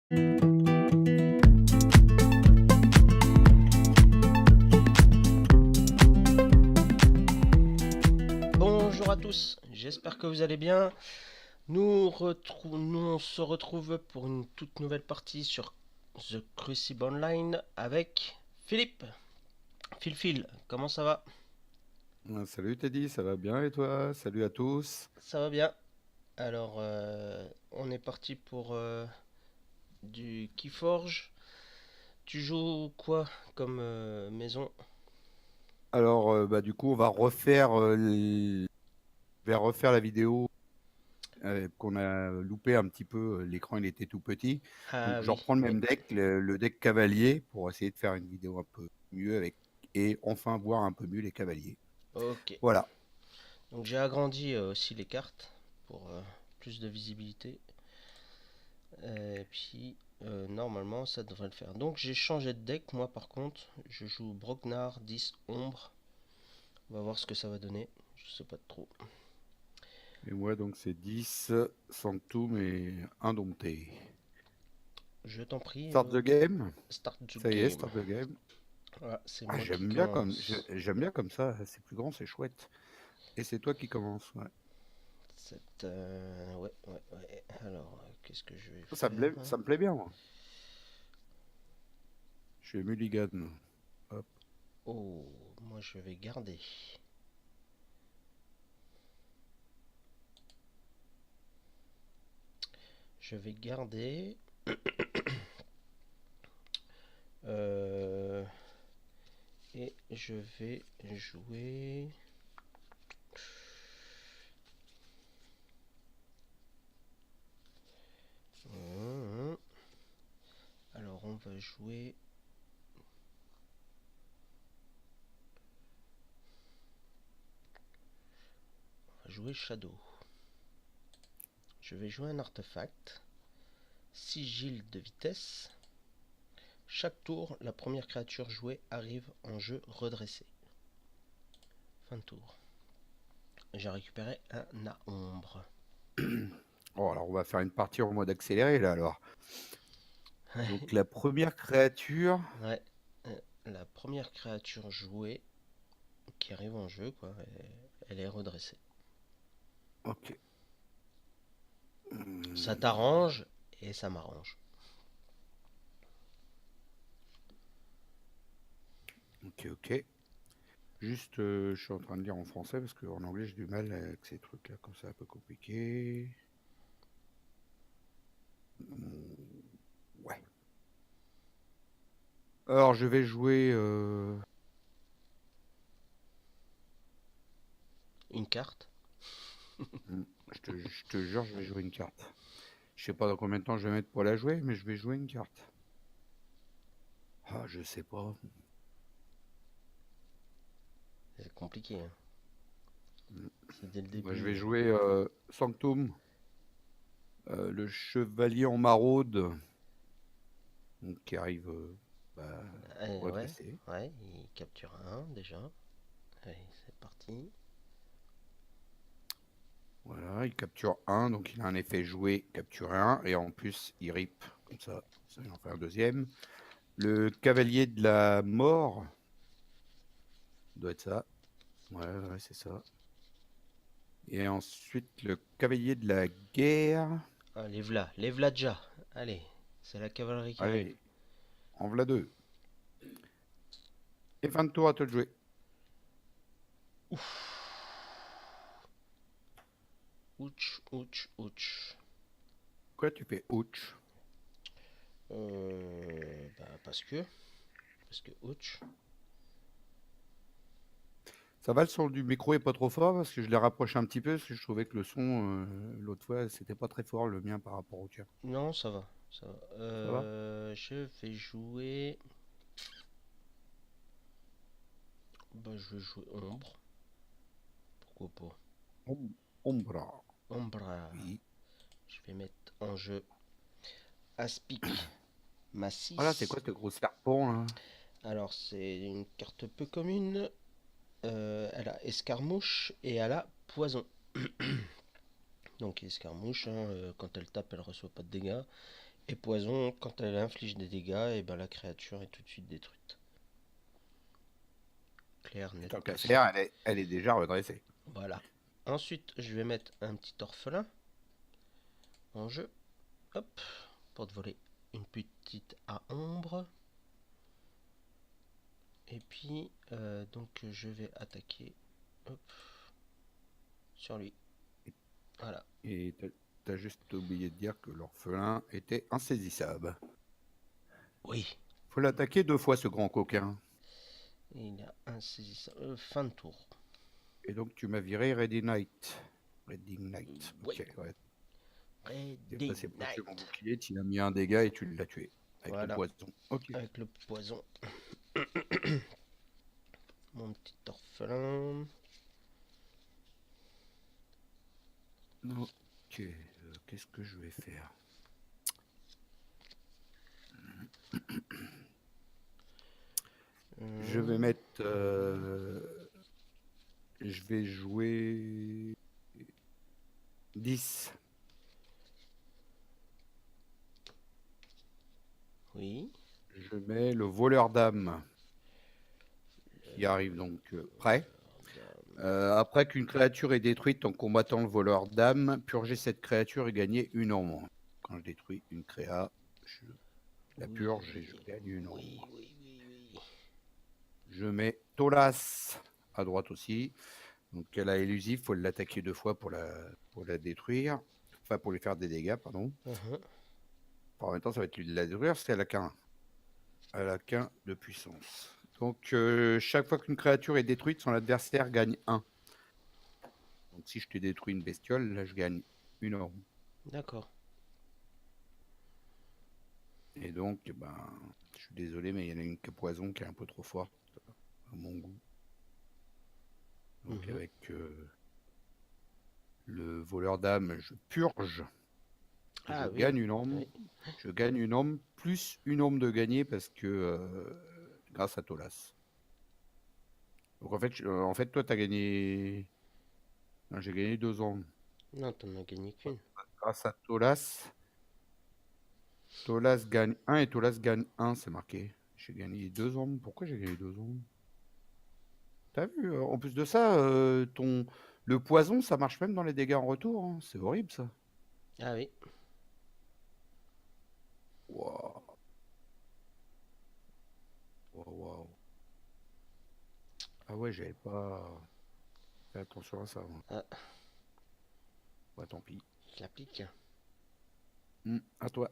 Bonjour à tous, j'espère que vous allez bien. Nous, on se retrouve pour une toute nouvelle partie sur The Crucible Online avec Philippe. Phil, comment ça va? Salut Teddy, ça va bien et toi? Salut à tous. Ça va bien. Alors, on est parti pour du Keyforge. Tu joues quoi comme maison? Alors, du coup, on va refaire, je vais refaire la vidéo qu'on a loupé un petit peu. L'écran, il était tout petit. Donc, Ah je oui, reprends le oui. même deck, le deck cavalier, pour essayer de faire une vidéo un peu mieux avec et enfin voir un peu mieux les cavaliers. Ok. Voilà. Donc j'ai agrandi aussi les cartes pour plus de visibilité. Et puis normalement ça devrait le faire. Donc j'ai changé de deck moi par contre. Je joue Brognar 10 Ombre. On va voir ce que ça va donner. Je sais pas trop. Et moi, donc, c'est 10 Sanctum et Indompté. Je t'en prie, Start the game. start the Ça y est, game. start the game. Voilà, c'est Ah, moi qui commence. j'aime bien comme ça. C'est plus grand, c'est chouette. Et c'est toi qui commence. Ouais. Ouais. Alors, qu'est-ce que je vais faire? Ça me plaît bien, moi. Je suis mulligan. Hop. Oh, moi je vais garder. Je vais garder. Euh, et je vais jouer. Hum, Alors on va jouer. On va jouer Shadow. Je vais jouer un artefact. Sigil de vitesse. Chaque tour, la première créature jouée arrive en jeu redressée. Fin de tour. J'ai récupéré un Naombre. Oh, alors on va faire une partie en mode accéléré là alors. Donc la première créature. Ouais. La première créature jouée qui arrive en jeu, quoi, elle est redressée. Ok. Ça t'arrange et ça m'arrange. Ok. Juste, je suis en train de lire en français parce qu'en anglais j'ai du mal avec ces trucs là, comme ça un peu compliqué. Ouais. Alors je vais jouer. Une carte. Je te jure, je vais jouer une carte. Je sais pas dans combien de temps je vais mettre pour la jouer, mais je vais jouer une carte. Ah, je sais pas. C'est compliqué, hein. C'est dès le Moi, je début. vais jouer Sanctum, le chevalier en maraude, donc, qui arrive Ouais, redressé. ouais, il capture un déjà. Allez, c'est parti. Voilà, il capture un, donc il a un effet joué, capturer un, et en plus il rip, comme ça il en fait un deuxième. Le cavalier de la mort, doit être ça. Ouais, c'est ça. Et ensuite le cavalier de la guerre. Ah, les v'là déjà. Allez, c'est la cavalerie qui arrive. Allez, en voilà deux. Et fin de tour à te de jouer. Ouch. Quoi, tu fais ouch? Parce que ouch. Ça va, le son du micro est pas trop fort parce que je l'ai rapproché un petit peu parce que je trouvais que le son, l'autre fois, c'était pas très fort le mien par rapport au tien. Non, ça va. Ça va? Je vais jouer. Je vais jouer ombre. Pourquoi pas? Ombra. Ombre. Oui. Je vais mettre en jeu Aspic, ma Voilà, c'est 6. quoi ce gros serpent là? Alors, c'est une carte peu commune. Elle a escarmouche et elle a poison. Donc, escarmouche, hein, quand elle tape, elle reçoit pas de dégâts. Et poison, quand elle inflige des dégâts, et ben la créature est tout de suite détruite. Clair, net, Tant qu'à précis. faire, elle est déjà redressée. Voilà. Ensuite, je vais mettre un petit orphelin en jeu. Hop, pour te voler une petite à ombre. Et puis, donc je vais attaquer hop, sur lui. Voilà. Et t'as juste oublié de dire que l'orphelin était insaisissable. Oui. Faut l'attaquer 2 fois, ce grand coquin. Et il a insaisissable. Fin de tour. Et donc tu m'as viré Ready Knight. Ready Knight. Oui. Ok, ouais. T'es Ready passé pour tuer mon Knight. bouclier, tu as mis un dégât et tu l'as tué. Avec le Voilà. poison. Ok. Avec le poison. Mon petit orphelin. Ok. Qu'est-ce que je vais faire? Je vais mettre. Je vais jouer 10. Oui. Je mets le voleur d'âme qui arrive donc prêt. Après qu'une créature est détruite en combattant le voleur d'âme, purger cette créature et gagner une ombre. Quand je détruis une créa, je la purge et je gagne une ombre. Oui. Je mets Tolas à droite aussi. Donc elle a élusif, il faut l'attaquer 2 fois pour la détruire. Enfin, pour lui faire des dégâts, pardon. En même temps, ça va être lui de la détruire parce qu'elle a qu'un. Elle a qu'un de puissance. Donc, chaque fois qu'une créature est détruite, son adversaire gagne 1. Donc, si je te détruis une bestiole, là, je gagne une ombre. D'accord. Et donc, ben, je suis désolé, mais il y en a une qui est poison qui est un peu trop forte à mon goût. Donc, avec le voleur d'âme, je purge. Je gagne une ombre. Oui. Je gagne une ombre plus une ombre de gagner parce que grâce à Tolas. Donc en fait toi, tu as gagné. Non, j'ai gagné 2 ombres. Non, t'en as gagné qu'une. Grâce à Tolas. Tolas gagne 1 et Tolas gagne 1, c'est marqué. J'ai gagné 2 ombres. Pourquoi j'ai gagné 2 ombres? T'as vu, en plus de ça, le poison, ça marche même dans les dégâts en retour. Hein. C'est horrible, ça. Ah oui. Waouh. Waouh. Ah ouais, j'avais pas fait attention à ça. Moi. Ah, Ouais, tant pis. je l'applique. À toi.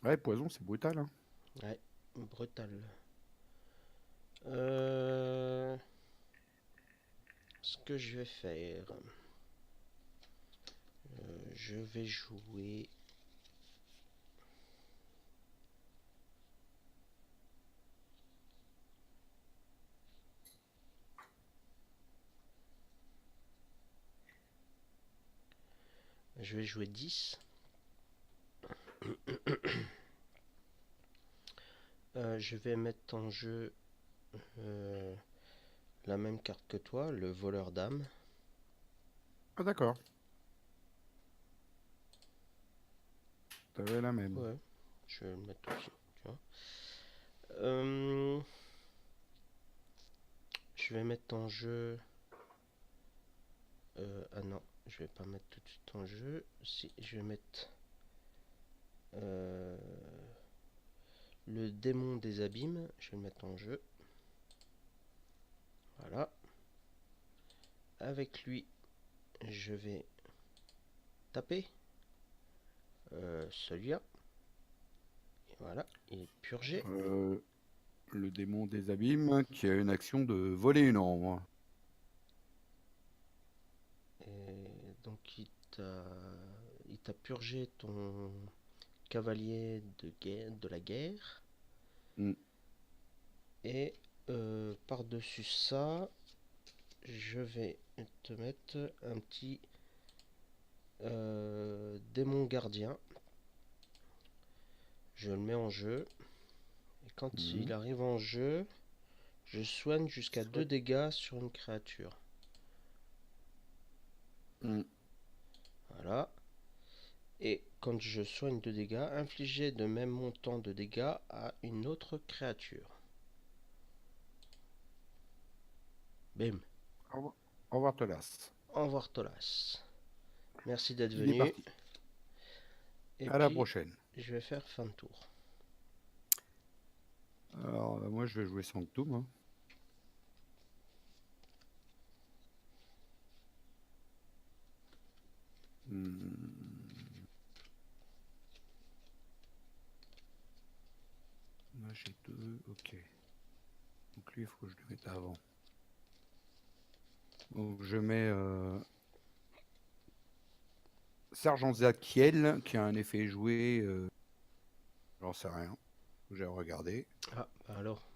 Ouais, poison, c'est brutal. Hein. Ouais, brutal. Ce que je vais faire, je vais jouer. Je vais jouer 10. Je vais mettre en jeu la même carte que toi, le voleur d'âme. Ah d'accord. T'avais la même. Ouais, je vais le mettre aussi. Tu vois. Je vais mettre en jeu. Ah non, je vais pas mettre tout de suite en jeu. Si, je vais mettre le démon des abîmes. Je vais le mettre en jeu. Voilà. Avec lui, je vais taper celui-là. Voilà, il est purgé. Le démon des abîmes qui a une action de voler une ombre. Et donc il t'a purgé ton cavalier de la guerre. Et par-dessus ça, je vais te mettre un petit démon gardien. Je le mets en jeu. Et quand il arrive en jeu, je soigne jusqu'à 2 dégâts sur une créature. Voilà. Et quand je soigne de dégâts, infliger de même montant de dégâts à une autre créature. Bim. Au revoir, Tolas. Au revoir Tolas. Merci d'être Il est venu. parti. Et À la puis, prochaine. je vais faire fin de tour. Alors, moi, je vais jouer Sanctum. Hein. Là, j'ai 2. Ok. Donc lui, il faut que je le mette avant. Donc, je mets Sergent Zakiel, qui a un effet joué. J'en sais rien. J'ai regardé. Ah, bah alors.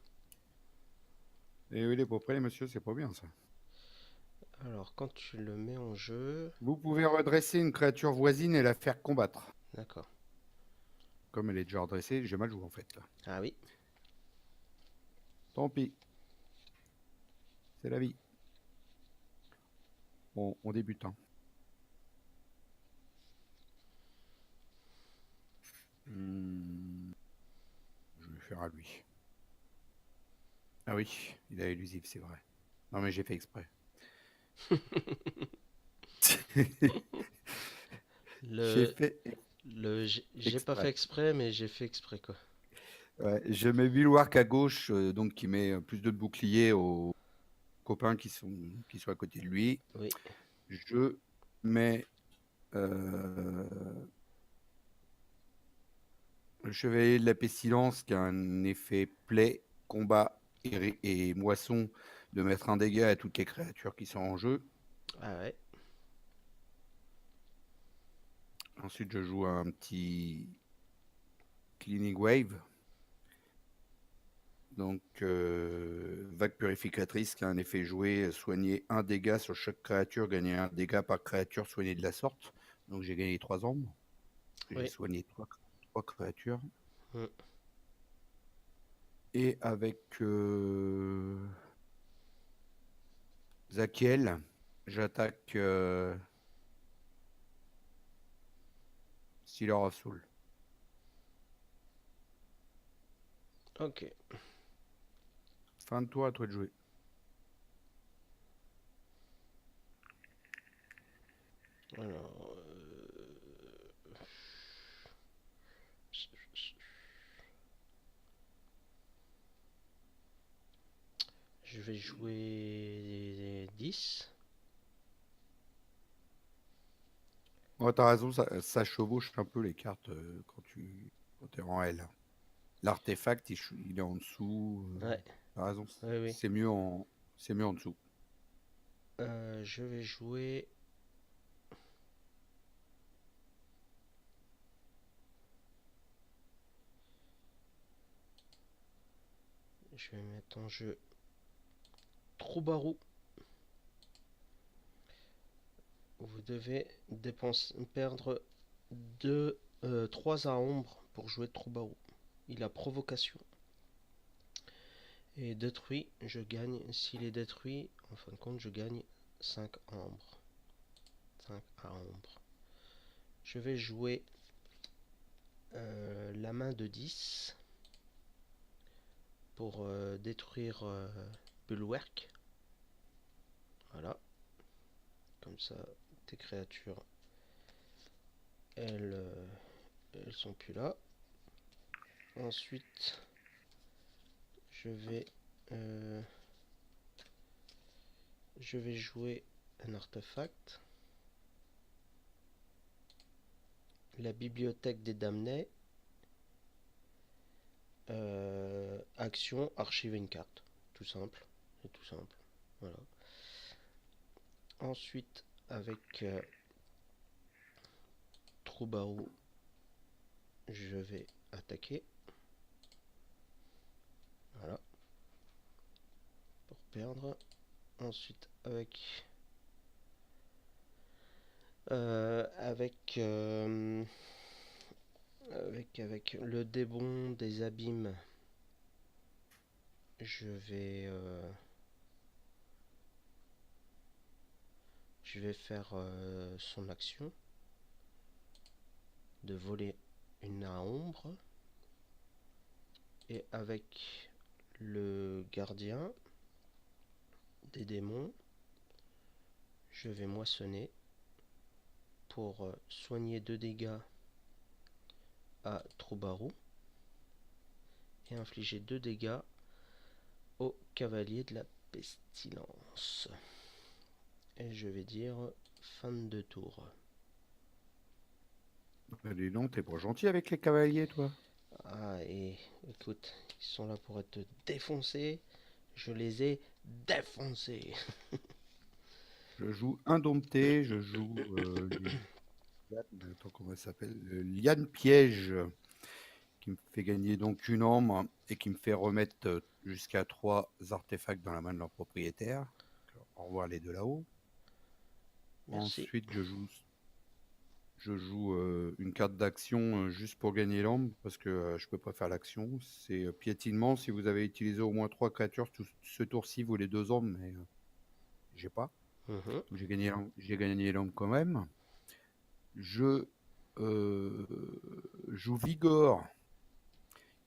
Et oui, il est pas prêt, monsieur, c'est pas bien ça. Alors, quand tu le mets en jeu... Vous pouvez redresser une créature voisine et la faire combattre. D'accord. Comme elle est déjà redressée, j'ai mal joué en fait. Là. Ah oui. Tant pis. C'est la vie. Bon, on débute. Hein. Je vais faire à lui. Ah oui, il a élusif, c'est vrai. Non mais j'ai fait exprès. J'ai Le... fait J'ai pas fait exprès. exprès, mais j'ai fait exprès, quoi. Ouais, je mets Bulwark à gauche, donc qui met plus de boucliers aux copains qui sont à côté de lui. Oui. Je mets le Chevalier de la Pestilence qui a un effet plaie, combat et moisson de mettre un dégât à toutes les créatures qui sont en jeu. Ah ouais. Ensuite, je joue un petit Cleaning Wave. Donc, vague purificatrice qui a un effet joué, soigner un dégât sur chaque créature, gagner un dégât par créature soignée de la sorte. Donc, j'ai gagné 3 ombres. J'ai Oui. soigné 3 créatures. Mm. Et avec Zakiel, j'attaque Stealer of Soul. Ok. Fin de tour, à toi de jouer. Alors... Je vais jouer 10. Ouais, t'as raison, ça chevauche un peu les cartes quand t'es en L. L'artefact, il est en dessous. Ouais. T'as raison, Oui, oui. c'est mieux en dessous. Je vais jouer... Je vais mettre en jeu Troubarou. Vous devez perdre 3 à ombre pour jouer Troubarou. Il a provocation. Et détruit, je gagne. S'il est détruit, en fin de compte, je gagne 5 à ombre. 5 à ombre. Je vais jouer la main de 10 pour détruire Bulwark. Voilà. Comme ça, tes créatures, elles sont plus là. Ensuite, je vais jouer un artefact. La bibliothèque des damnés. Action, archiver une carte. Tout simple. C'est tout simple. Voilà. Ensuite, avec Troubarou, je vais attaquer. Voilà. Pour perdre. Ensuite, avec le démon des abîmes, je vais faire son action. de voler une ombre. Et avec le gardien des démons, je vais moissonner pour soigner 2 dégâts à Troubarou et infliger 2 dégâts au cavalier de la pestilence. Et je vais dire fin de tour. Dis donc, t'es pas gentil avec les cavaliers, toi. Ah, et écoute, ils sont là pour être défoncés. Je les ai défoncés. Je joue Indompté, je joue attends, comment elle s'appelle? Liane Piège, qui me fait gagner donc une ombre et qui me fait remettre jusqu'à 3 artefacts dans la main de leur propriétaire. Au revoir les deux là-haut. Merci. Ensuite, je joue une carte d'action juste pour gagner l'ombre parce que je peux pas faire l'action. C'est piétinement. Si vous avez utilisé au moins 3 créatures ce tour-ci, vous les 2 ombres, mais j'ai pas. Mhm. J'ai gagné l'ombre quand même. Je joue Vigor,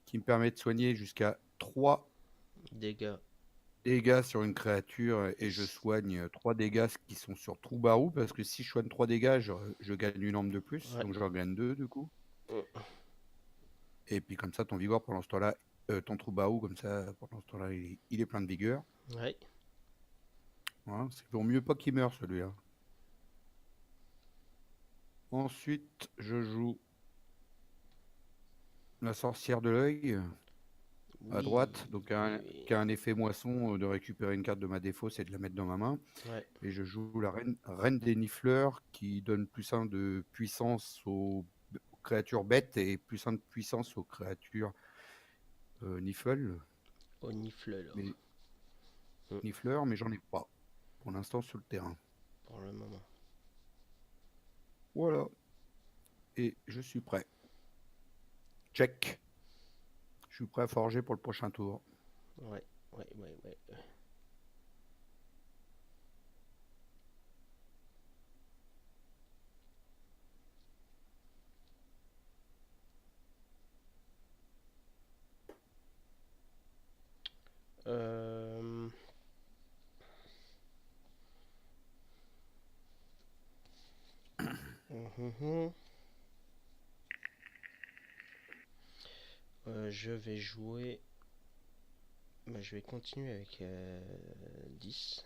qui me permet de soigner jusqu'à 3 Dégâts. dégâts sur une créature et je soigne 3 dégâts qui sont sur Troubarou parce que si je soigne 3 dégâts, je gagne une ombre de plus, Ouais. donc j'en gagne 2 du coup. Mm. Et puis comme ça, ton Vigor pendant ce temps-là, ton Troubarou, comme ça, pendant ce temps-là, il est plein de vigueur. Ouais. Voilà, c'est pour mieux pas qu'il meure celui-là. Ensuite, je joue la sorcière de l'œil à Oui. droite, donc Oui, oui. qui a un effet moisson de récupérer une carte de ma défausse et de la mettre dans ma main. Ouais. Et je joue la reine des nifleurs qui donne plus 1 de puissance aux créatures bêtes et plus 1 de puissance aux créatures nifleurs. Onifleur. Mais, Mm. nifleurs, mais j'en ai pas pour l'instant sur le terrain. Pour le moment. Voilà. Et je suis prêt. Check. Je suis prêt à forger pour le prochain tour. Ouais. Ouais, ouais, ouais. Euh... mhm. Je vais jouer. Bah, je vais continuer avec 10.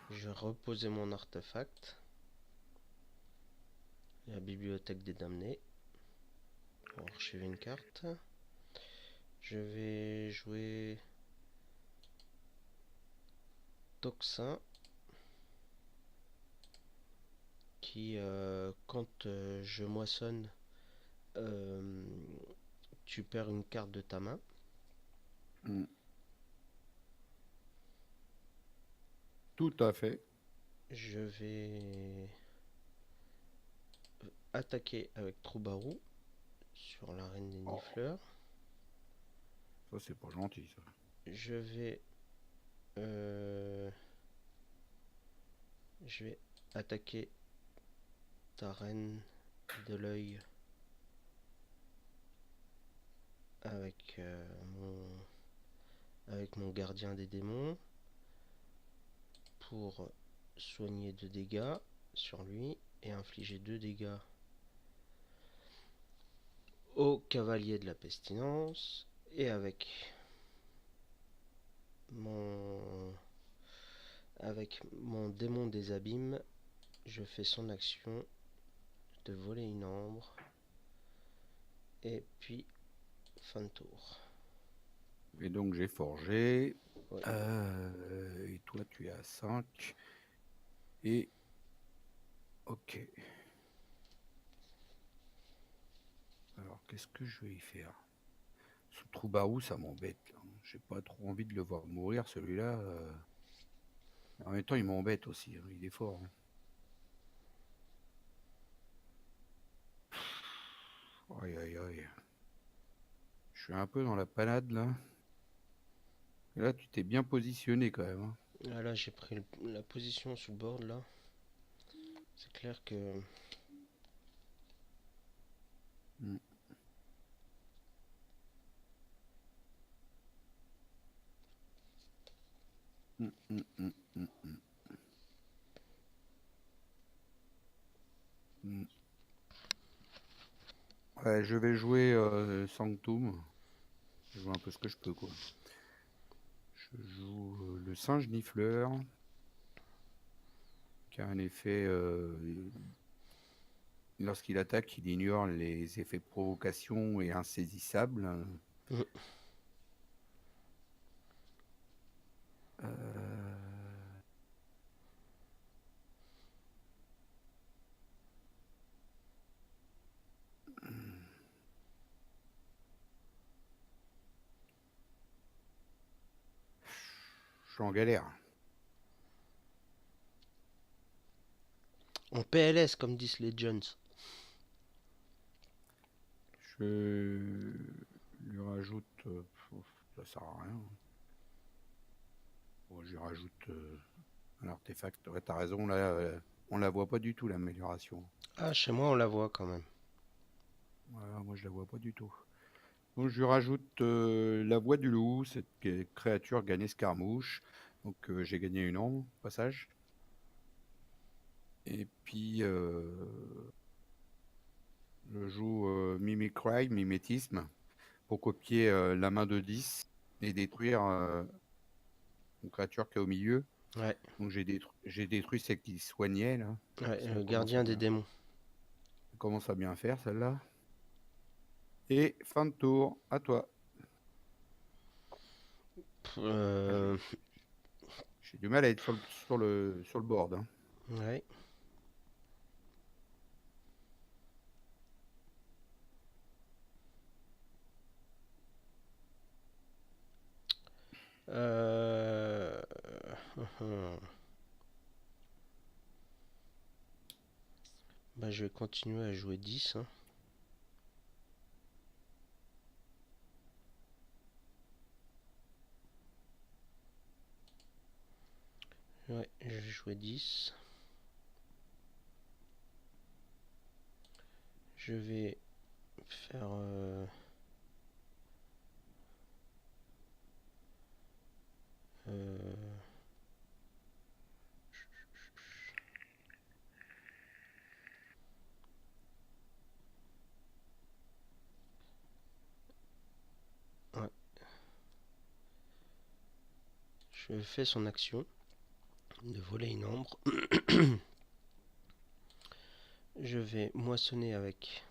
Je vais reposer mon artefact. La bibliothèque des damnés. Pour archiver une carte. Je vais jouer Toxin. Qui, quand je moissonne, euh, tu perds une carte de ta main. Mm. Tout à fait. Je vais attaquer avec Troubarou sur la reine des nifleurs. Ça, c'est pas gentil, ça. Je vais euh, je vais attaquer ta reine de l'œil avec mon gardien des démons pour soigner 2 dégâts sur lui et infliger 2 dégâts au cavalier de la pestilence. Et avec mon démon des abîmes, je fais son action de voler une ombre. Et puis fin de tour. Et donc, j'ai forgé. Ouais. Et toi, tu es à 5. Et... Ok. Alors, qu'est-ce que je vais y faire? Ce Troubarou, ça m'embête. J'ai pas trop envie de le voir mourir, celui-là. En même temps, il m'embête aussi. Il est fort. Aïe, aïe, aïe. Je suis un peu dans la panade, là. Et là, tu t'es bien positionné, quand même. Ah là, j'ai pris la position sous le board là. C'est clair que... Mm. Mm, mm, mm, mm, mm. Mm. Ouais, je vais jouer Sanctum. Je joue un peu ce que je peux, quoi. Je joue le singe nifleur, qui a un effet... lorsqu'il attaque, il ignore les effets de provocation et insaisissable. Mm. Je suis en galère. En PLS, comme disent les Jones. Je lui rajoute... ça sert à rien. Bon, je lui rajoute un artefact. Ouais, t'as raison, là, on la voit pas du tout, l'amélioration. Ah, chez moi, on la voit quand même. Voilà, moi, je la vois pas du tout. Donc, je lui rajoute la voix du loup. Cette créature gagne escarmouche. Donc, j'ai gagné une ombre, au passage. Et puis, je joue Mimicry, mimétisme, pour copier la main de 10 et détruire une créature qui est au milieu. Ouais, Donc, j'ai détruit celle qui soignait, là. ouais, Ça le gardien des démons. commence à bien faire, celle-là. Et fin de tour, à toi. Pff, Ah, j'ai du mal à être sur le board, hein. ouais. Euh... Bah, je vais continuer à jouer 10. Hein. Ouais, je vais jouer 10. Je vais faire... ouais. Je fais son action de voler une ombre. Je vais moissonner avec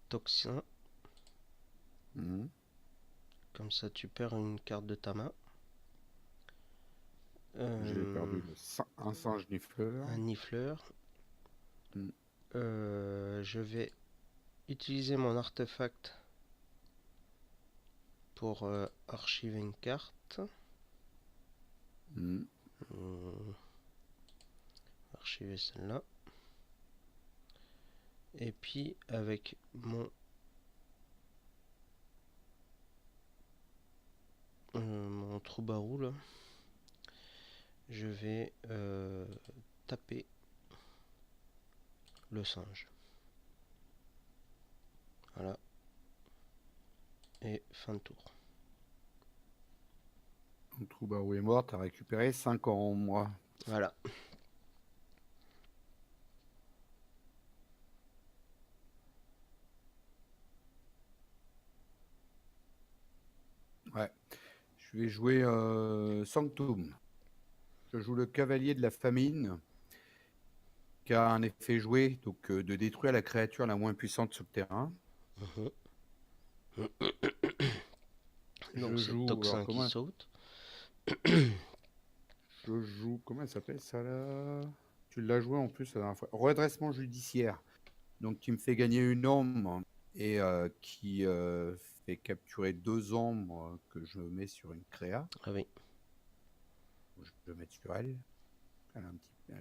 Toxin. Mhm. Comme ça, tu perds une carte de ta main. J'ai perdu un singe nifleur. Un nifleur. Mhm. Je vais utiliser mon artefact pour archiver une carte. Mhm. Archiver celle-là. Et puis avec mon troubarou là, je vais taper le singe. Voilà. Et fin de tour. Ton troubarou est mort, t'as récupéré 5 en moi. Voilà. Ouais. Je vais jouer Sanctum. Je joue le cavalier de la famine, qui a un effet joué, donc de détruire la créature la moins puissante sur le terrain. Donc Je c'est joue, alors Toxin qui saute. je joue, comment elle s'appelle ça là? Tu l'as joué en plus la dernière fois. Redressement judiciaire, donc qui me fait gagner une ombre et qui fait capturer 2 ombres que je mets sur une créa. Ah oui. Je vais mettre sur elle. Elle a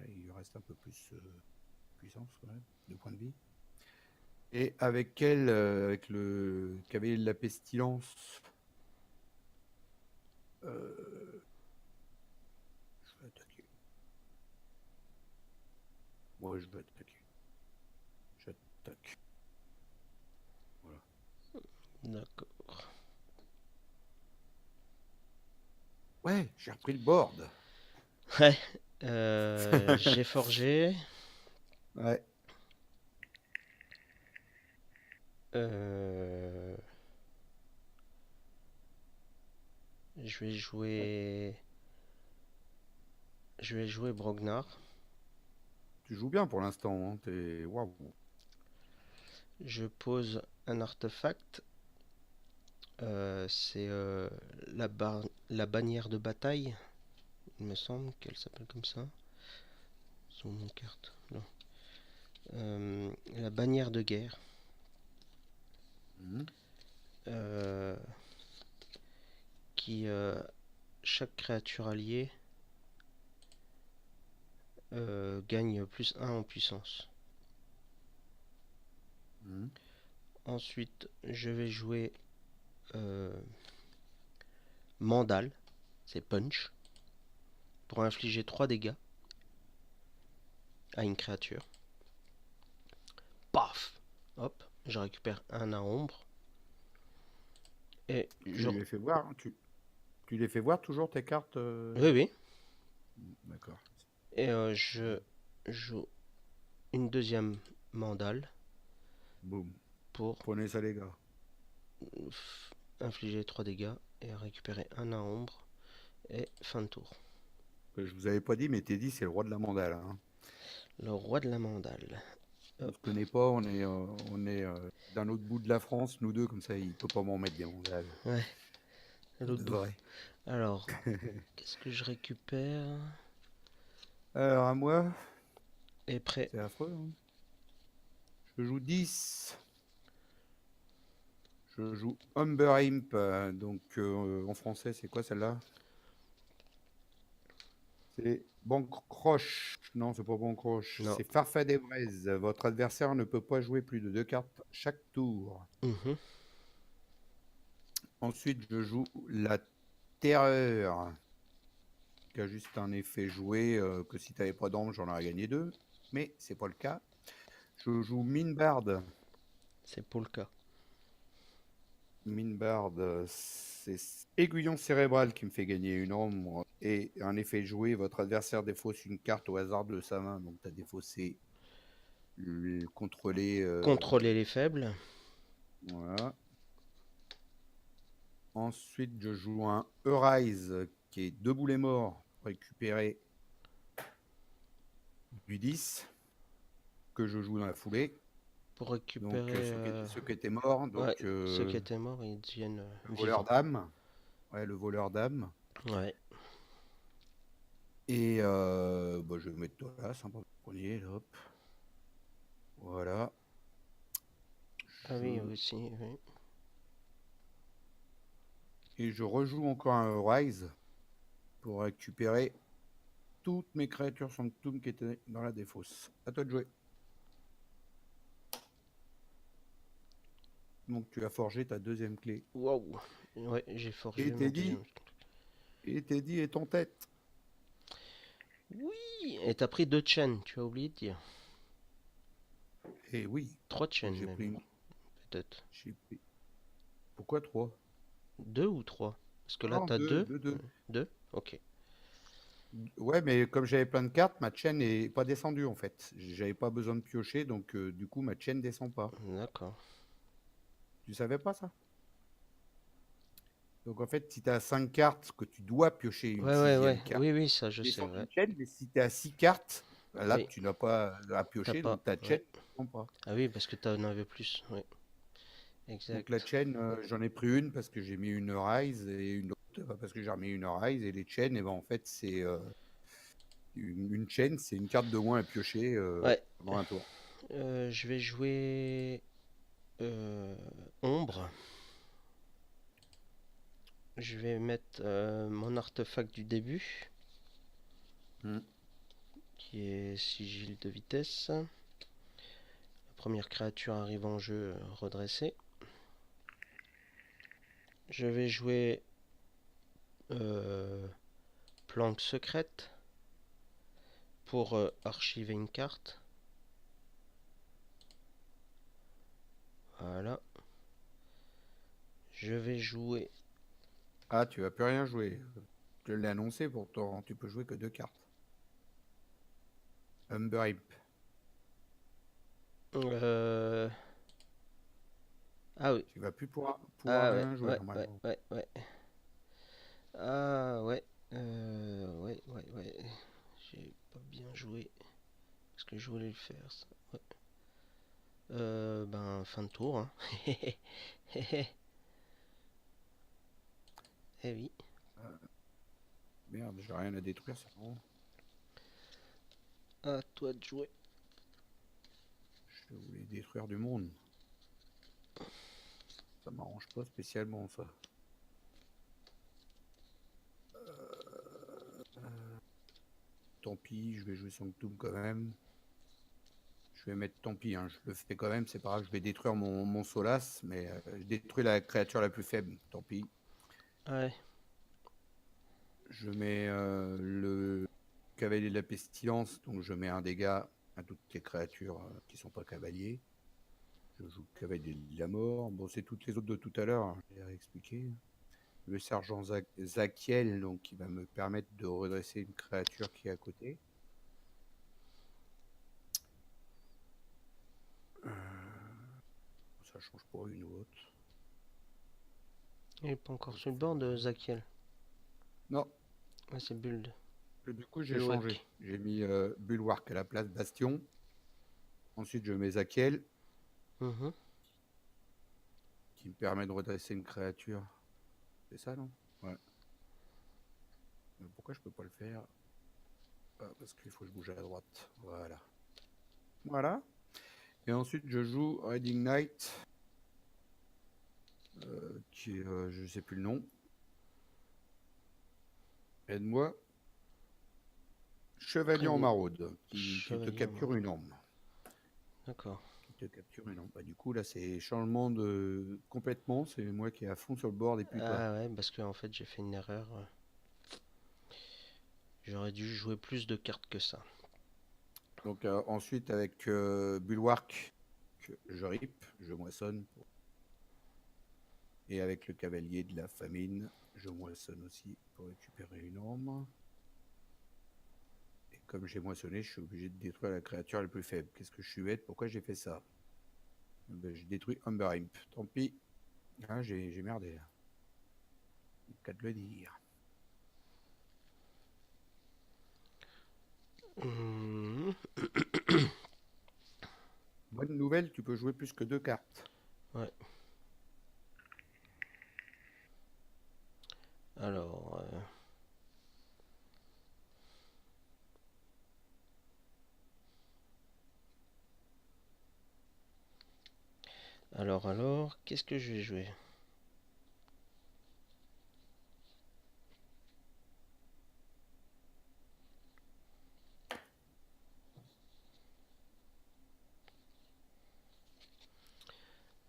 il lui reste un peu plus puissance, ouais, de points de vie. Et avec elle, avec le cavalier de la pestilence, je vais attaquer. Moi, je vais attaquer. J'attaque. Voilà. D'accord. Ouais, j'ai repris le board. Ouais. J'ai forgé. Ouais. Euh, je vais jouer. Je vais jouer Brognar. Tu joues bien pour l'instant. Hein. T'es... Waouh. Je pose un artefact. C'est la bannière de bataille. Il me semble qu'elle s'appelle comme ça. Sur mon carte. Non. La bannière de guerre. Mhm. euh, qui chaque créature alliée gagne plus 1 en puissance. Mhm. Ensuite, je vais jouer Mandal, c'est Punch, pour infliger 3 dégâts à une créature. Paf! Hop, je récupère un à ombre. Et Tu les fais voir. Hein. Tu les fais voir toujours tes cartes. Oui, oui. D'accord. Et je joue une deuxième Mandal Boum. pour Prenez ça, les gars. infliger 3 dégâts et récupérer un à ombre. Et fin de tour. Je vous avais pas dit, mais Teddy, c'est le roi de la mandale. Hein. Le roi de la Mandale. On se connaît pas, on est d'un autre bout de la France, nous deux, comme ça, il peut pas m'en mettre des mandales. Ouais, Pour l'autre de bout. vrai. Alors, qu'est-ce que je récupère? Alors, à moi, Et prêt. c'est affreux. Hein. Je joue 10. Je joue Humber Imp. Donc, en français, c'est quoi celle-là? C'est Bancroche. Non, c'est pas Bancroche. Non. C'est Farfad des Braises. Votre adversaire ne peut pas jouer plus de 2 cartes chaque tour. Mhm. Ensuite, je joue la Terreur, qui a juste un effet joué que si tu n'avais pas d'ange, j'en aurais gagné 2. Mais c'est pas le cas. Je joue Minbard. C'est pour le cas. Minbard, c'est aiguillon cérébral qui me fait gagner une ombre. Et un effet joué, votre adversaire défausse une carte au hasard de sa main. Donc tu as défaussé contrôler. Contrôler les faibles. Voilà. Ensuite, je joue un Eurise qui est 2 boulets morts pour récupérer du 10 que je joue dans la foulée. Pour Donc récupérer. ceux qui étaient morts, Ouais, donc ceux qui étaient morts, ils deviennent le voleur vivants. d'âme. Ouais, le voleur d'âme. Ouais. Et bah, je vais mettre toi là, sympa le premier, hop. Voilà. Ah oui, aussi, oui. Et je rejoue encore un Rise pour récupérer toutes mes créatures sans tomb qui étaient dans la défausse. À toi de jouer. Donc tu as forgé ta deuxième clé. Waouh. Ouais, j'ai forgé Et ma t'es dit, deuxième. est en tête. Oui. Et t'as pris 2 chaînes, tu as oublié de dire. Et oui, 3 chaînes j'ai même, pris, peut-être. j'ai pris. Pourquoi 3? 2 ou 3? Parce que là, Non, t'as 2, 2. 2, 2. 2. Ok. Ouais, mais comme j'avais plein de cartes, ma chaîne n'est pas descendue en fait. J'avais pas besoin de piocher, donc du coup ma chaîne descend pas. D'accord. Tu savais pas ça? Donc en fait, si tu as 5 cartes, que tu dois piocher une Ouais, ouais, ouais. sixième carte, Oui, oui, ça, je sais, descend ouais. une chaîne, mais si tu as 6 cartes, là Oui, tu n'as pas à t'as piocher, pas. donc ta chaîne Ouais. ne descend pas. Ah oui, parce que t'en avais plus. Oui, Donc la exact. chaîne, j'en ai pris une parce que j'ai mis une Rise et une autre parce que j'ai remis une Rise, et les chaînes, et ben en fait c'est une chaîne, c'est une carte de moins à piocher Ouais. pendant un tour. Je vais jouer Ombre. Je vais mettre mon artefact du début, Hmm. qui est sigil de vitesse. La première créature arrive en jeu redressée. Je vais jouer planque secrète pour archiver une carte. Je vais jouer. Ah, tu vas plus rien jouer. Je l'ai annoncé pourtant. Tu peux jouer que 2 cartes. Umber Imp. Euh... Ah oui. Tu vas plus pouvoir Ah ouais, rien jouer ouais, ouais, normalement. ouais, ouais. Ah ouais. Ouais, ouais, ouais. J'ai pas bien joué. Est-ce que je voulais le faire ça? Ouais. Ben, fin de tour. Hein. Eh oui. Merde, j'ai rien à détruire, c'est bon. À toi de jouer. Je voulais détruire du monde. Ça m'arrange pas spécialement ça. Tant pis, je vais jouer Sanctum quand même. Je vais mettre tant pis, hein, je le fais quand même, c'est pas grave, je vais détruire mon Solas, mais je détruis la créature la plus faible, tant pis. Ouais. Je mets le cavalier de la pestilence, donc je mets un dégât à toutes les créatures qui sont pas cavaliers. Je joue cavalier de la mort. Bon, c'est toutes les autres de tout à l'heure, hein, je l'ai réexpliqué. Le sergent Zakiel, donc qui va me permettre de redresser une créature qui est à côté. Ça change pas une ou autre. Il est pas encore sur le board, Zakiel. Non. Ouais, c'est Build. Du coup, j'ai Bulwark. changé. J'ai mis Bulwark à la place Bastion. Ensuite, je mets Zakiel, qui me permet de redresser une créature. C'est ça, non? Ouais. Mais pourquoi je peux pas le faire? Parce qu'il faut que je bouge à la droite. Voilà. Voilà. Et ensuite, je joue Riding Knight, qui est, je sais plus le nom. Aide-moi. Chevalier en maraude, qui te Chevalier en capture maraude. une arme. D'accord. Qui te capture une arme. Bah, du coup, là, c'est changement de complètement. C'est moi qui est à fond sur le board et puis toi. Ah ouais, parce que en fait j'ai fait une erreur. J'aurais dû jouer plus de cartes que ça. Donc ensuite, avec Bulwark, je rip, je moissonne. Et avec le cavalier de la famine, je moissonne aussi pour récupérer une arme. Et comme j'ai moissonné, je suis obligé de détruire la créature la plus faible. Qu'est-ce que je suis bête? Pourquoi j'ai fait ça? Ben, j'ai détruit Umber Imp. Tant pis. Ah, j'ai merdé. Le cas de le dire. Mmh. Bonne nouvelle, tu peux jouer plus que 2 cartes. Ouais. Alors. Alors, qu'est-ce que je vais jouer?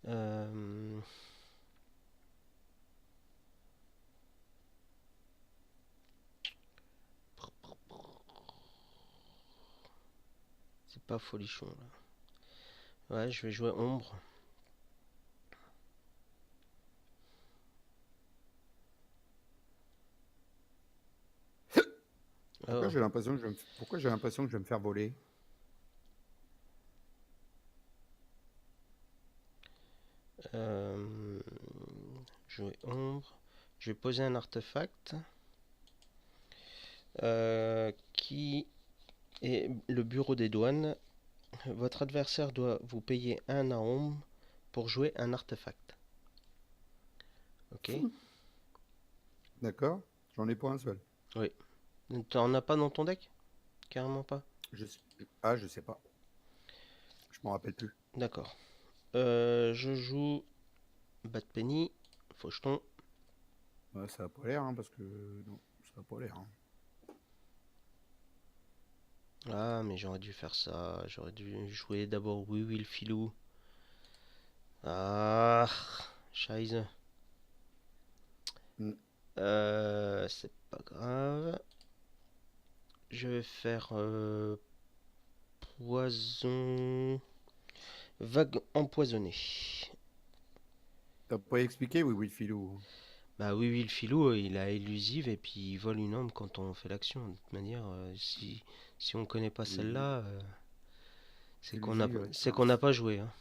Euh... C'est pas folichon là. Ouais, je vais jouer ombre. Pourquoi Oh. j'ai l'impression que je vais me faire voler? Jouer ombre. Je vais poser un artefact qui est le bureau des douanes. Votre adversaire doit vous payer un à ombre pour jouer un artefact. Ok? D'accord. J'en ai pas un seul. Oui. T'en as pas dans ton deck? Carrément pas. Je sais pas. Je m'en rappelle plus. D'accord. Je joue Bad Penny, Faucheton. Ouais, ça a pas l'air, hein, parce que non, ça a pas l'air. Hein. Ah, mais j'aurais dû faire ça. J'aurais dû jouer d'abord Oui Oui le filou. Ah, scheiße. Mm. C'est pas grave. Je vais faire poison. Vague empoisonnée. T'as pas expliqué, oui, oui, Filou. Bah oui, oui, le filou, il a élusive et puis il vole une ombre quand on fait l'action. De toute manière, si on connaît pas Et celle-là, élusive, ouais, c'est qu'on n'a pas joué, hein.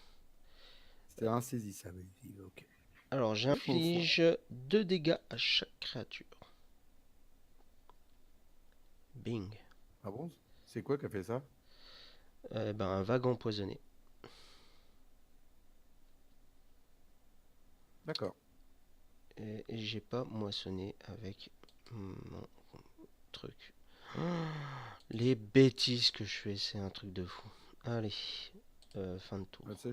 c'est insaisissable, élusive, ok. Alors j'inflige 2 dégâts à chaque créature. Bing. Ah bon? C'est quoi qui a fait ça? Ben, un vague empoisonné. D'accord. Et j'ai pas moissonné avec mon truc. Les bêtises que je fais, c'est un truc de fou. Allez, fin de tour. Ah, ça,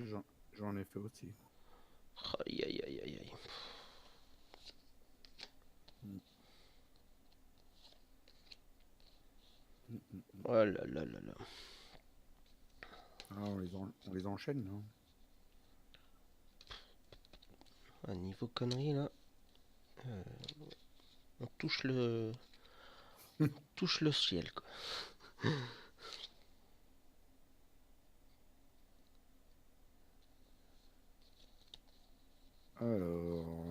j'en ai fait aussi. Aïe aïe aïe aïe aïe. Mm, mm. Oh là là là là. Ah, on les enchaîne, non? À niveau conneries là, euh, on touche le ciel quoi. Alors,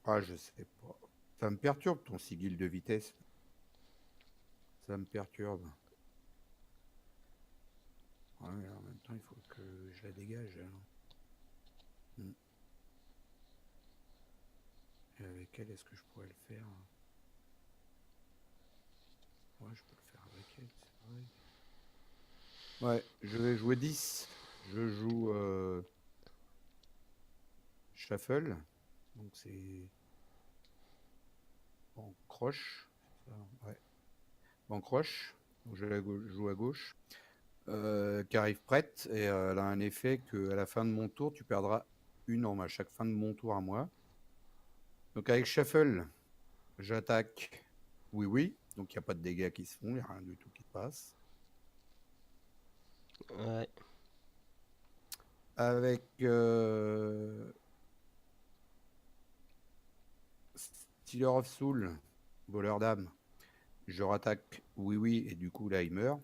ah, je sais pas. Ça me perturbe ton sigil de vitesse. Ça me perturbe. Ouais, en même temps, il faut que je la dégage, hein. Mm. Et avec elle, est-ce que je pourrais le faire? Ouais, je peux le faire avec elle, c'est vrai. Ouais, je vais jouer 10. Je joue Shuffle. Donc c'est Bancroche. C'est ça, ouais. Bancroche. Donc joue à gauche. Qui arrive prête. Et elle a un effet qu'à la fin de mon tour, tu perdras une ombre à chaque fin de mon tour à moi. Donc avec Shuffle, j'attaque. Oui, oui. Donc il n'y a pas de dégâts qui se font. Il n'y a rien du tout qui passe. Ouais. Avec Stealer of Soul, voleur d'âme, je rattaque oui oui et du coup là il meurt.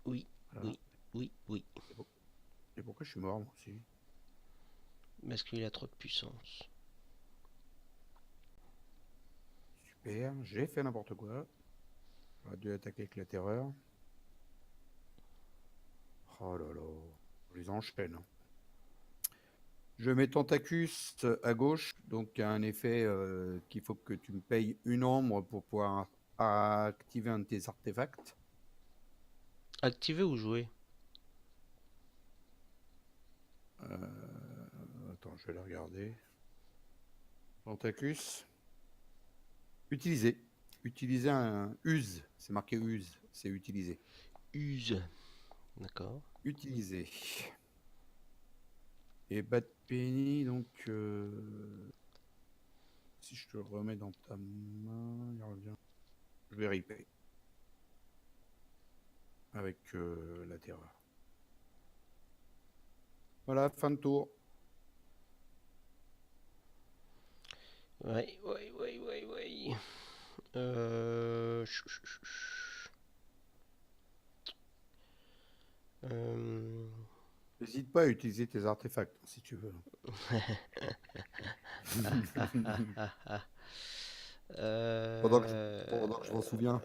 Oui, Voilà. oui, oui, oui. Et pourquoi je suis mort moi aussi? Parce qu'il a trop de puissance. Super, j'ai fait n'importe quoi. J'aurais dû attaquer avec la terreur. Oh là là, on les enchaîne, hein. Je mets Tentacus à gauche, donc il y a un effet qu'il faut que tu me payes une ombre pour pouvoir activer un de tes artefacts. Activer ou jouer? Attends, je vais la regarder. Tentacus. Utiliser. Utiliser un use. C'est marqué use. C'est utiliser. Use. D'accord. Utiliser. Et Bad Penny, donc. Si je te le remets dans ta main, il revient. Je vais riper. Avec la terreur. Voilà, fin de tour. Ouais, ouais, ouais, ouais, ouais. Chut, chut, chut, chut. Euh, N'hésite pas à utiliser tes artefacts si tu veux. Pendant que je m'en souviens.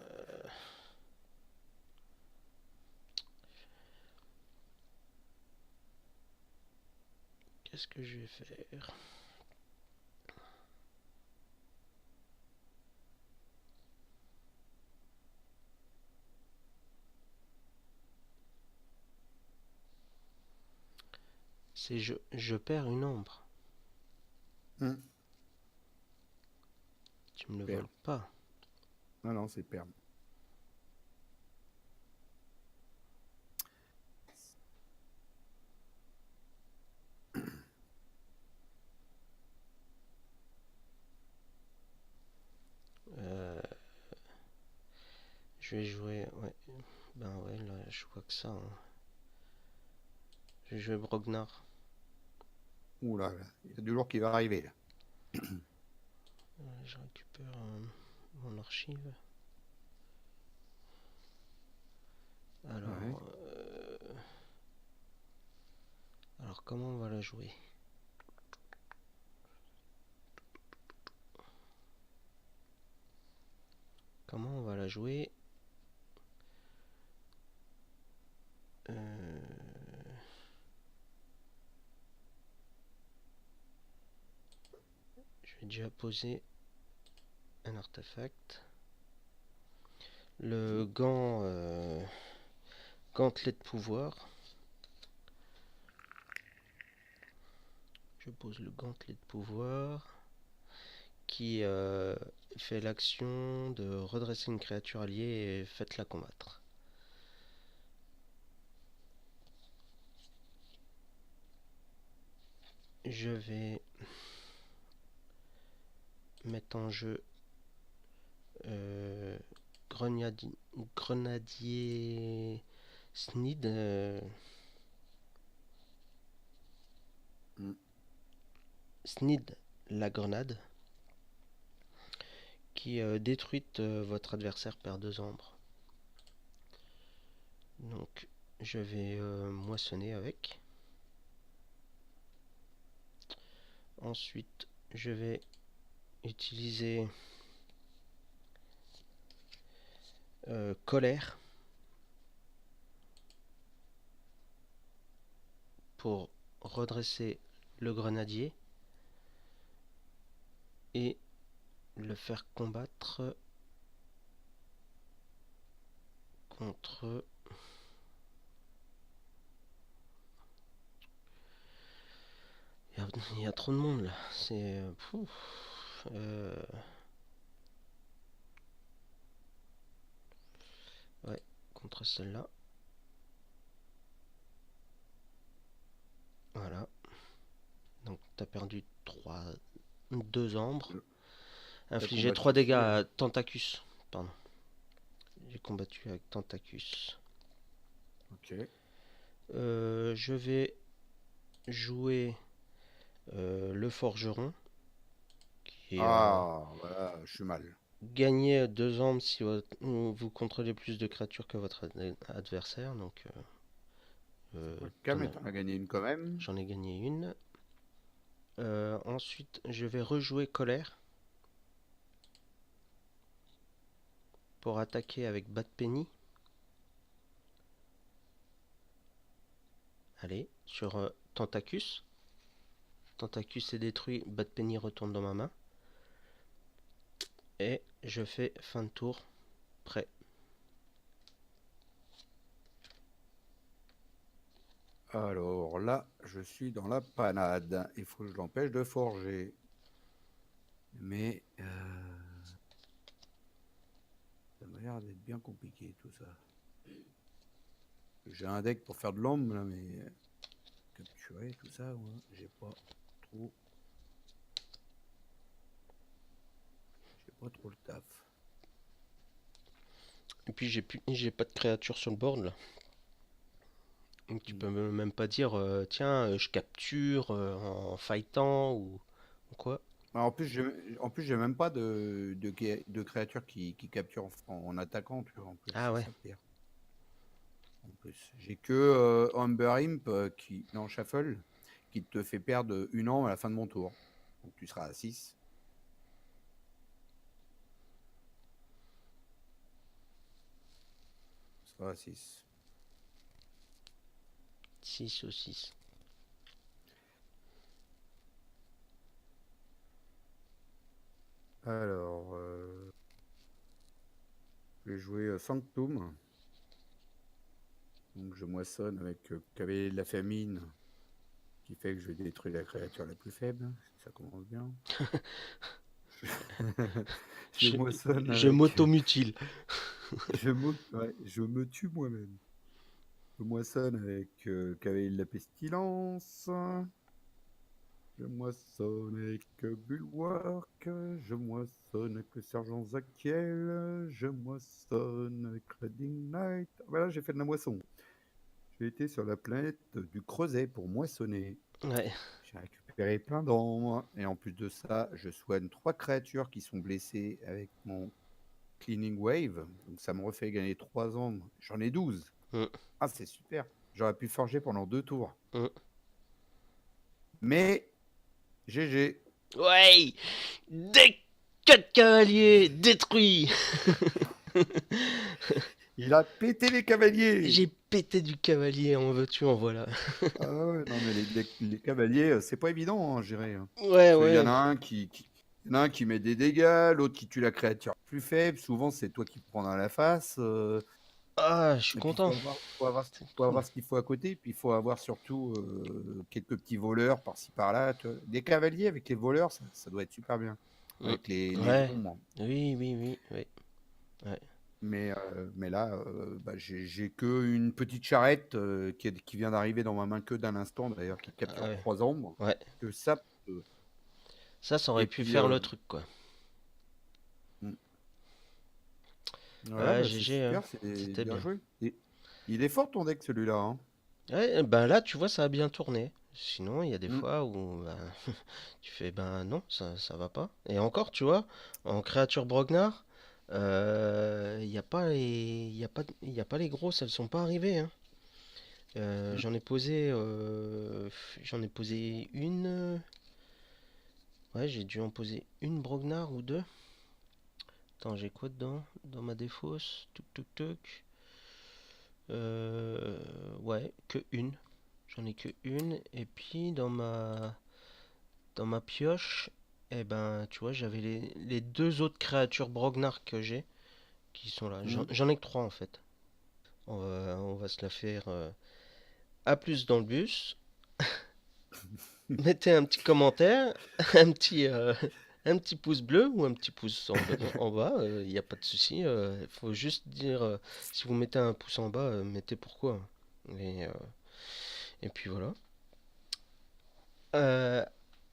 Qu'est-ce que je vais faire? C'est je perds une ombre. Tu me le Perds. voles pas. Non, non, c'est perdre. Euh, je vais jouer. Ouais. Ben ouais, là, je vois que ça, hein. Je vais jouer Brognar. Ouh là, il y a du lourd qui va arriver là. Je récupère mon archive. Alors, alors comment on va la jouer? Comment on va la jouer? Je vais déjà poser un artefact. Le gantelet de pouvoir. Je pose le gantelet de pouvoir qui fait l'action de redresser une créature alliée et faites-la combattre. Je vais mettre en jeu Grenadier Snid. Snid la grenade qui détruite votre adversaire perd 2 ombres. Donc je vais moissonner avec. Ensuite je vais utiliser colère pour redresser le grenadier et le faire combattre contre il y a trop de monde là, c'est ouais, contre celle-là. Voilà. Donc t'as perdu 2 ombres. Infligé 3 dégâts à Tentacus. Pardon. J'ai combattu avec Tentacus. Ok. Je vais jouer le forgeron. Qui est, voilà, je suis mal. Gagner 2 ombres si vous contrôlez plus de créatures que votre adversaire. Donc, mais t'en as gagné une quand même. J'en ai gagné une. Ensuite, je vais rejouer colère pour attaquer avec Bad Penny. Allez, sur Tentacus. Tentacus est détruit, Bad Penny retourne dans ma main. Et je fais fin de tour, prêt. Alors là, je suis dans la panade. Il faut que je l'empêche de forger. Mais ça m'a l'air d'être bien compliqué tout ça. J'ai un deck pour faire de l'ombre là, mais capturer tout ça, ouais, j'ai pas trop. J'ai pas trop le taf. Et puis j'ai pas de créature sur le board là. Donc tu peux même pas dire tiens je capture en fightant ou quoi. En plus, j'ai même pas de créatures qui capturent en attaquant, tu vois. En plus, Ah ouais. ça pire. En plus, j'ai que Amber Imp non, Shuffle, qui te fait perdre 1 an à la fin de mon tour. Donc tu seras à 6. Tu seras à 6. 6 ou 6. Alors, je vais jouer Sanctum. Donc je moissonne avec Cavalier de la Famine, qui fait que je vais détruire la créature la plus faible. Ça commence bien. Je moissonne Je avec... m'automutile. je me tue moi-même. Je moissonne avec Cavalier de la Pestilence. Je moissonne avec Bulwark. Je moissonne avec le Sergent Zakiel. Je moissonne avec Reading Knight. Voilà, j'ai fait de la moisson. J'ai été sur la planète du Creuset pour moissonner. Ouais. J'ai récupéré plein d'ombres. Et en plus de ça, je soigne 3 créatures qui sont blessées avec mon Cleaning Wave. Donc ça me refait gagner 3 ombres. J'en ai 12. Mm. Ah, c'est super. J'aurais pu forger pendant 2 tours. Mm. Mais GG. Ouais, des 4 cavaliers détruits. Il a pété les cavaliers. J'ai pété du cavalier, en veux-tu, en voilà. Ah ouais, non, mais les cavaliers, c'est pas évident, hein, à gérer. Hein. Ouais, Parce qu'il y en ouais. a un il y en a un qui met des dégâts, l'autre qui tue la créature plus faible. Souvent, c'est toi qui te prends dans la face. Ah, je suis Et puis, content. C'est faut cool. avoir ce qu'il faut à côté. Puis, il faut avoir surtout quelques petits voleurs par-ci, par-là. Des cavaliers avec les voleurs, ça doit être super bien. Mm. Avec les Ouais. bombes. Oui, oui, oui, oui. Ouais. Mais là, bah, j'ai que une petite charrette qui vient d'arriver dans ma main que d'un instant, d'ailleurs, qui Ah capture ouais. 3 ombres. Ouais. Que ça. euh, Ça aurait et pu puis, faire le truc, quoi. mm, ouais, Ouais, bah, c'est GG, hein. super, c'est C'était bien bien. joué. Il est fort ton deck celui-là. Hein. Ouais, ben là, tu vois, ça a bien tourné. Sinon, il y a des Mm, fois où ben, tu fais, ben non, ça va pas. Et encore, tu vois, en créature Brognar, il n'y a pas y a pas les grosses, elles sont pas arrivées, hein. mm. J'en ai posé une. Ouais, j'ai dû en poser une Brognar ou deux. Attends, j'ai quoi dedans? Dans ma défausse? Tuk tuk tuk. Ouais, que une. J'en ai que une. Et puis dans ma pioche, eh ben, tu vois, j'avais les deux autres créatures Brognar que j'ai qui sont là. Mm. J'en ai que trois en fait. On va se la faire à plus dans le bus. Mettez un petit commentaire, un petit pouce bleu ou un petit pouce en bas. Il n'y a pas de souci. Il faut juste dire si vous mettez un pouce en bas, mettez pourquoi. Et, euh, et puis voilà. Euh,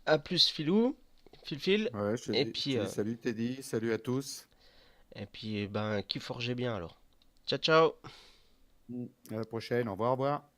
à plus filou, fil. Ouais, Et puis, je te dis salut Teddy, salut à tous. ben, qui forgeait bien alors. Ciao, ciao. Mm. À la prochaine, au revoir, au revoir.